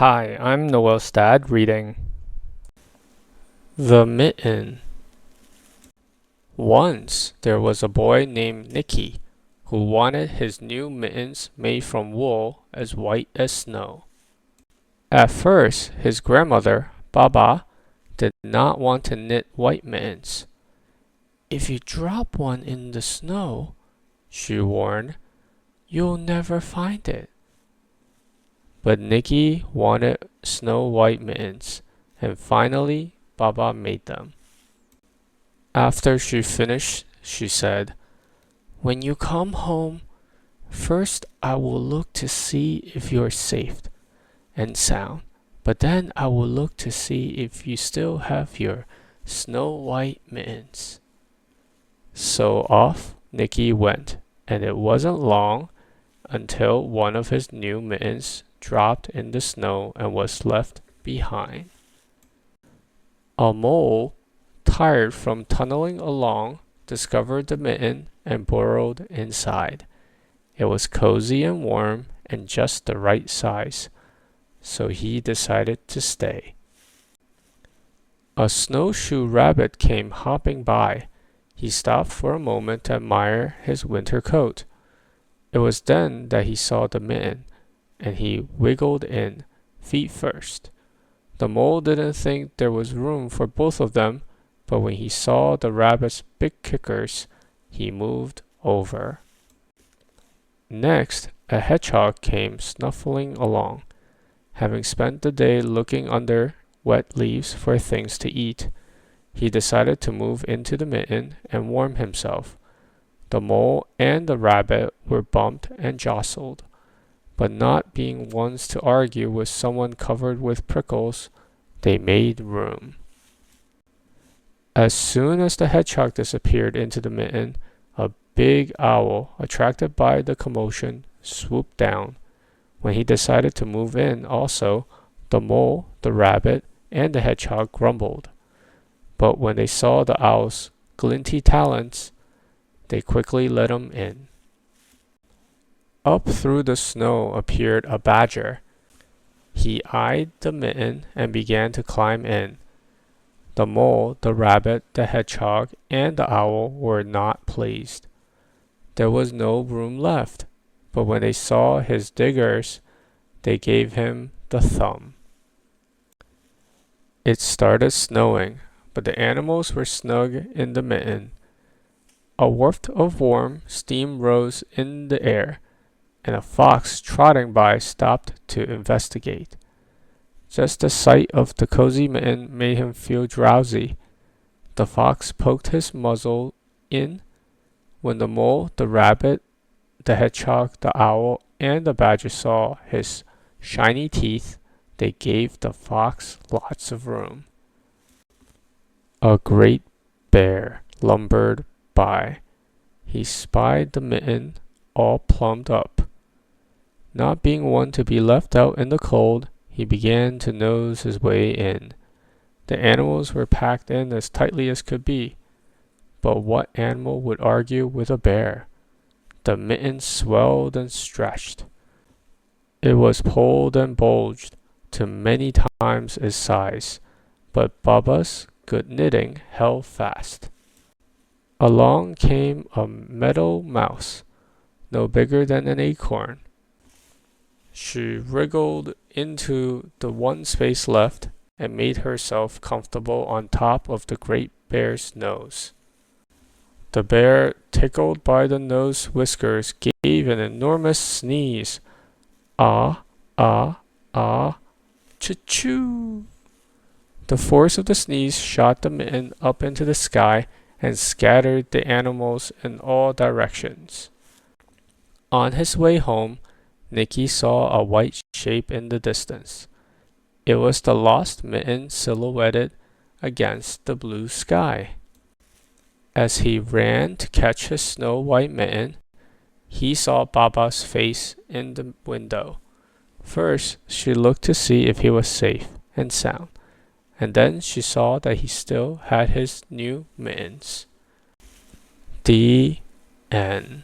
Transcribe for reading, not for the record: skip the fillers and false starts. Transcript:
Hi, I'm Noel's dad reading The Mitten. Once there was a boy named Nicky who wanted his new mittens made from wool as white as snow. At first, his grandmother, Baba, did not want to knit white mittens. "If you drop one in the snow," she warned, "you'll never find it." But Nicky wanted snow white mittens, and finally Baba made them. After she finished, she said, "When you come home, first I will look to see if you're safe and sound, but then I will look to see if you still have your snow white mittens." So off Nicky went, and it wasn't long until one of his new mittens dropped in the snow and was left behind. A mole, tired from tunneling along, discovered the mitten and burrowed inside. It was cozy and warm and just the right size, so he decided to stay. A snowshoe rabbit came hopping by. He stopped for a moment to admire his winter coat. It was then that he saw the mitten, and he wiggled in, feet first. The mole didn't think there was room for both of them, but when he saw the rabbit's big kickers, he moved over. Next, a hedgehog came snuffling along. Having spent the day looking under wet leaves for things to eat, he decided to move into the mitten and warm himself. The mole and the rabbit were bumped and jostled, but not being ones to argue with someone covered with prickles, they made room. As soon as the hedgehog disappeared into the mitten, a big owl, attracted by the commotion, swooped down. When he decided to move in also, the mole, the rabbit, and the hedgehog grumbled. But when they saw the owl's glinty talons, they quickly let him in. Up through the snow appeared a badger. He eyed the mitten and began to climb in. The mole, the rabbit, the hedgehog, and the owl were not pleased. There was no room left, but when they saw his diggers, they gave him the thumb. It started snowing, but the animals were snug in the mitten. A waft of warm steam rose in the air, and a fox trotting by stopped to investigate. Just the sight of the cozy mitten made him feel drowsy. The fox poked his muzzle in. When the mole, the rabbit, the hedgehog, the owl, and the badger saw his shiny teeth, they gave the fox lots of room. A great bear lumbered by. He spied the mitten all plumbed up. Not being one to be left out in the cold, he began to nose his way in. The animals were packed in as tightly as could be. But what animal would argue with a bear? The mitten swelled and stretched. It was pulled and bulged to many times its size, but Baba's good knitting held fast. Along came a meadow mouse, no bigger than an acorn. She wriggled into the one space left and made herself comfortable on top of the great bear's nose. The bear, tickled by the nose whiskers, gave an enormous sneeze. Ah, ah, ah, choo-choo! The force of the sneeze shot the mitten up into the sky and scattered the animals in all directions. On his way home, Nicky saw a white shape in the distance. It was the lost mitten silhouetted against the blue sky. As he ran to catch his snow white mitten, he saw Baba's face in the window. First, she looked to see if he was safe and sound, and then she saw that he still had his new mittens. The end.